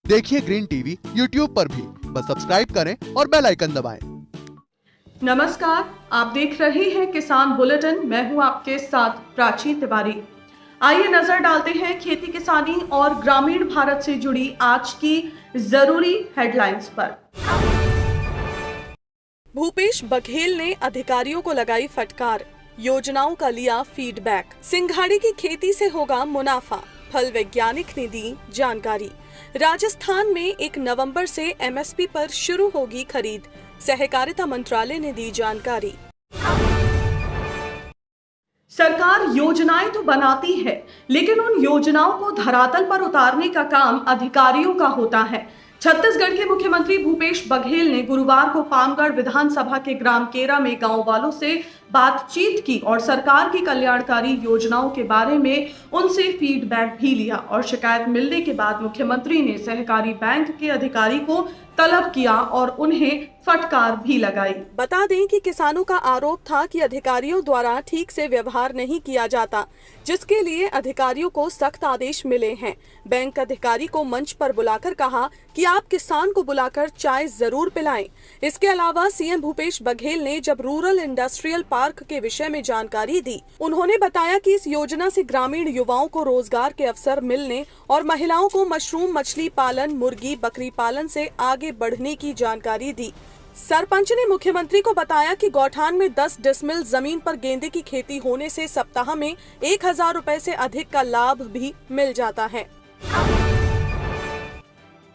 देखिए green TV YouTube पर भी, बस सब्सक्राइब करें और बेल आइकन दबाएं। नमस्कार, आप देख रहे हैं किसान बुलेटिन। मैं हूं आपके साथ प्राची तिवारी। आइए नजर डालते हैं खेती किसानी और ग्रामीण भारत से जुड़ी आज की जरूरी हेडलाइंस पर। भूपेश बघेल ने अधिकारियों को लगाई फटकार, योजनाओं का लिया फीडबैक। सिंघाड़े की खेती से होगा मुनाफा, फल वैज्ञानिक ने दी जानकारी। राजस्थान में 1 नवंबर से एमएसपी पर शुरू होगी खरीद, सहकारिता मंत्रालय ने दी जानकारी। सरकार योजनाएं तो बनाती है, लेकिन उन योजनाओं को धरातल पर उतारने का काम अधिकारियों का होता है। छत्तीसगढ़ के मुख्यमंत्री भूपेश बघेल ने गुरुवार को पामगढ़ विधानसभा के ग्राम केरा में गांव वालों से बातचीत की और सरकार की कल्याणकारी योजनाओं के बारे में उनसे फीडबैक भी लिया। और शिकायत मिलने के बाद मुख्यमंत्री ने सहकारी बैंक के अधिकारी को तलब किया और उन्हें फटकार भी लगाई। बता दें कि किसानों का आरोप था कि अधिकारियों द्वारा ठीक से व्यवहार नहीं किया जाता, जिसके लिए अधिकारियों को सख्त आदेश मिले हैं। बैंक अधिकारी को मंच पर बुलाकर कहा कि आप किसान को बुलाकर चाय जरूर पिलाएं। इसके अलावा सीएम भूपेश बघेल ने जब रूरल इंडस्ट्रियल पार्क के विषय में जानकारी दी, उन्होंने बताया कि इस योजना से ग्रामीण युवाओं को रोजगार के अवसर मिलने और महिलाओं को मशरूम, मछली पालन, मुर्गी, बकरी पालन से आगे बढ़ने की जानकारी दी। सरपंच ने मुख्यमंत्री को बताया कि गौठान में 10 डिसमिल जमीन पर गेंदे की खेती होने से सप्ताह में 1000 रुपए से अधिक का लाभ भी मिल जाता है।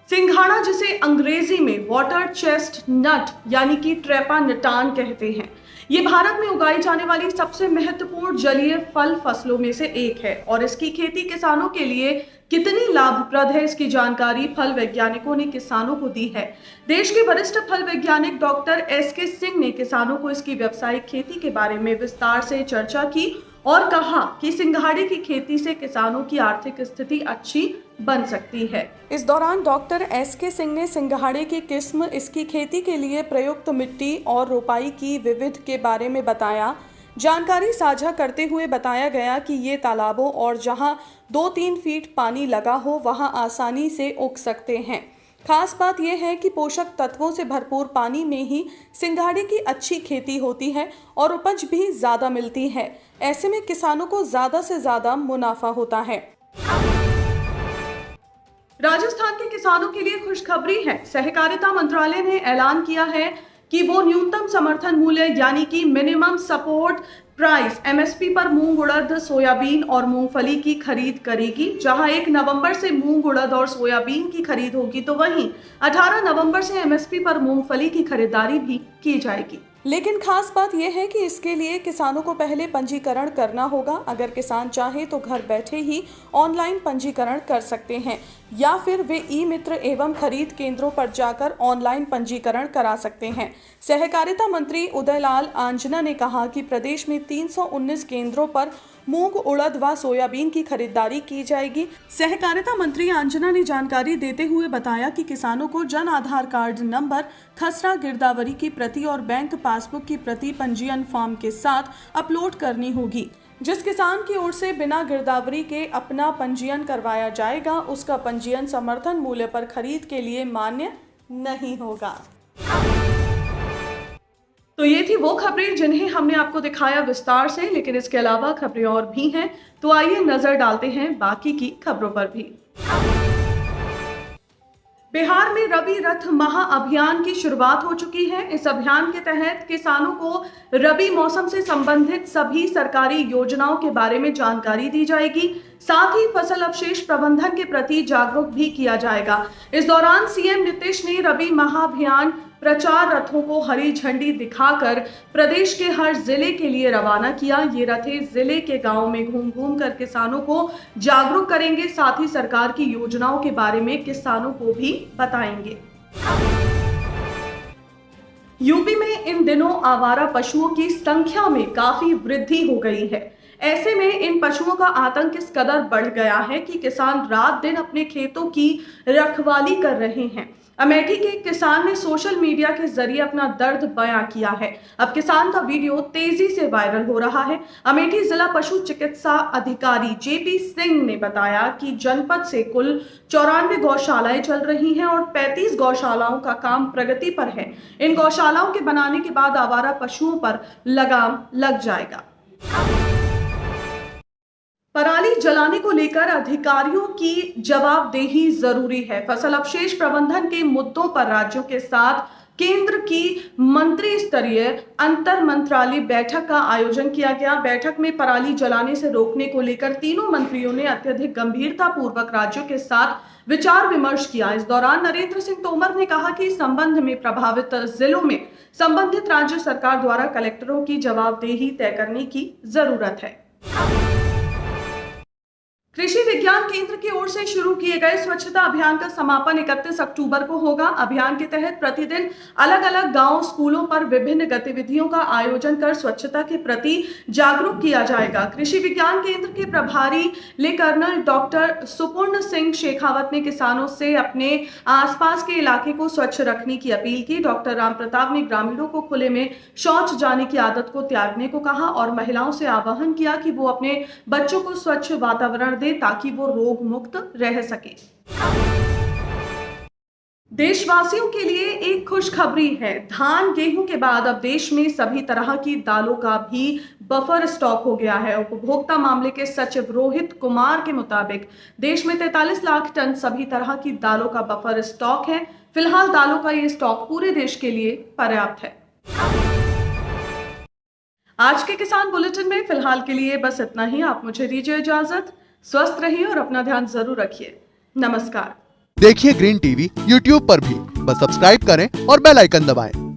सिंघाड़ा, जिसे अंग्रेजी में वाटर चेस्ट नट यानी कि ट्रेपानटान कहते हैं, ये भारत में उगाई जाने वाली सबसे महत्वपूर्ण जलीय फल फसलों में से एक है और इसकी खेती किसानों के लिए कितनी लाभप्रद है, इसकी जानकारी फल वैज्ञानिकों ने किसानों को दी है। देश के वरिष्ठ फल वैज्ञानिक डॉक्टर एसके सिंह ने किसानों को इसकी व्यावसायिक खेती के बारे में विस्तार से चर्चा की और कहा कि सिंघाड़े की खेती से किसानों की आर्थिक स्थिति अच्छी बन सकती है। इस दौरान डॉक्टर एसके सिंह ने सिंघाड़े की किस्म, इसकी खेती के लिए प्रयुक्त मिट्टी और रोपाई की विविध के बारे में बताया। जानकारी साझा करते हुए बताया गया कि ये तालाबों और जहां 2-3 फीट पानी लगा हो वहां आसानी से उग सकते हैं। खास बात यह है कि पोषक तत्वों से भरपूर पानी में ही सिंघाड़े की अच्छी खेती होती है और उपज भी ज्यादा मिलती है। ऐसे में किसानों को ज्यादा से ज्यादा मुनाफा होता है। राजस्थान के किसानों के लिए खुशखबरी है। सहकारिता मंत्रालय ने ऐलान किया है कि वो न्यूनतम समर्थन मूल्य यानी कि मिनिमम सपोर्ट प्राइस एमएसपी पर मूंग, उड़द, सोयाबीन और मूंगफली की खरीद करेगी। जहां 1 नवंबर से मूंग, उड़द और सोयाबीन की खरीद होगी, तो वहीं 18 नवंबर से एमएसपी पर मूंगफली की खरीदारी भी की जाएगी। लेकिन खास बात यह है कि इसके लिए किसानों को पहले पंजीकरण करना होगा। अगर किसान चाहे तो घर बैठे ही ऑनलाइन पंजीकरण कर सकते हैं या फिर वे ई मित्र एवं खरीद केंद्रों पर जाकर ऑनलाइन पंजीकरण करा सकते हैं। सहकारिता मंत्री उदयलाल आंजना ने कहा कि प्रदेश में 319 केंद्रों पर मूंग, उड़द व सोयाबीन की खरीदारी की जाएगी। सहकारिता मंत्री आंजना ने जानकारी देते हुए बताया कि किसानों को जन आधार कार्ड नंबर, खसरा गिरदावरी की प्रति और बैंक पासबुक की प्रति पंजीयन फॉर्म के साथ अपलोड करनी होगी। जिस किसान की ओर से बिना गिरदावरी के अपना पंजीयन करवाया जाएगा, उसका पंजीयन समर्थन मूल्य पर खरीद के लिए मान्य नहीं होगा। तो ये थी वो खबरें जिन्हें हमने आपको दिखाया विस्तार से, लेकिन इसके अलावा खबरें और भी हैं। तो आइए नजर डालते हैं बाकी की खबरों पर भी। बिहार में रबी रथ महाअभियान की शुरुआत हो चुकी है। इस अभियान के तहत किसानों को रबी मौसम से संबंधित सभी सरकारी योजनाओं के बारे में जानकारी दी जाएगी। साथ ही फसल अवशेष प्रबंधन के प्रति जागरूक भी किया जाएगा। इस दौरान सीएम नीतीश ने रबी महाअभियान प्रचार रथों को हरी झंडी दिखाकर प्रदेश के हर जिले के लिए रवाना किया। ये रथे जिले के गांव में घूम घूम कर किसानों को जागरूक करेंगे, साथ ही सरकार की योजनाओं के बारे में किसानों को भी बताएंगे। यूपी में इन दिनों आवारा पशुओं की संख्या में काफी वृद्धि हो गई है। ऐसे में इन पशुओं का आतंक इस कदर बढ़ गया है कि किसान रात दिन अपने खेतों की रखवाली कर रहे हैं। अमेठी के एक किसान ने सोशल मीडिया के जरिए अपना दर्द बयां किया है। अब किसान का वीडियो तेजी से वायरल हो रहा है। अमेठी जिला पशु चिकित्सा अधिकारी जेपी सिंह ने बताया कि जनपद से कुल 94 गौशालाएं चल रही हैं और 35 गौशालाओं का काम प्रगति पर है। इन गौशालाओं के बनाने के बाद आवारा पशुओं पर लगाम लग जाएगा। पराली जलाने को लेकर अधिकारियों की जवाबदेही जरूरी है। फसल अवशेष प्रबंधन के मुद्दों पर राज्यों के साथ केंद्र की मंत्री स्तरीय अंतर मंत्रालय बैठक का आयोजन किया गया। बैठक में पराली जलाने से रोकने को लेकर तीनों मंत्रियों ने अत्यधिक गंभीरता पूर्वक राज्यों के साथ विचार विमर्श किया। इस दौरान नरेंद्र सिंह तोमर ने कहा कि इस संबंध में प्रभावित जिलों में संबंधित राज्य सरकार द्वारा कलेक्टरों की जवाबदेही तय करने की जरूरत है। कृषि विज्ञान केंद्र की ओर से शुरू किए गए स्वच्छता अभियान का समापन 31 अक्टूबर को होगा। अभियान के तहत प्रतिदिन अलग अलग गांव, स्कूलों पर विभिन्न गतिविधियों का आयोजन कर स्वच्छता के प्रति जागरूक किया जाएगा। कृषि विज्ञान केंद्र के प्रभारी ले कर्नल डॉक्टर सुपूर्ण सिंह शेखावत ने किसानों से अपने आसपास के इलाके को स्वच्छ रखने की अपील की। डॉक्टर राम प्रताप ने ग्रामीणों को खुले में शौच जाने की आदत को त्यागने को कहा और महिलाओं से आह्वान किया कि वो अपने बच्चों को स्वच्छ वातावरण दे ताकि वो रोग मुक्त रह सके। देशवासियों के लिए एक खुशखबरी है। धान, गेहूं के बाद अब देश में सभी तरह की दालों का भी बफर स्टॉक हो गया है। उपभोक्ता मामले के सचिव रोहित कुमार के मुताबिक देश में 43 लाख टन सभी तरह की दालों का बफर स्टॉक है। फिलहाल दालों का ये स्टॉक पूरे देश के लिए पर्याप्त है। आज के किसान बुलेटिन में फिलहाल के लिए बस इतना ही। आप मुझे दीजिए इजाजत। स्वस्थ रहिए और अपना ध्यान जरूर रखिए। नमस्कार। देखिए ग्रीन टीवी यूट्यूब पर भी, बस सब्सक्राइब करें और बेल आइकन दबाएं।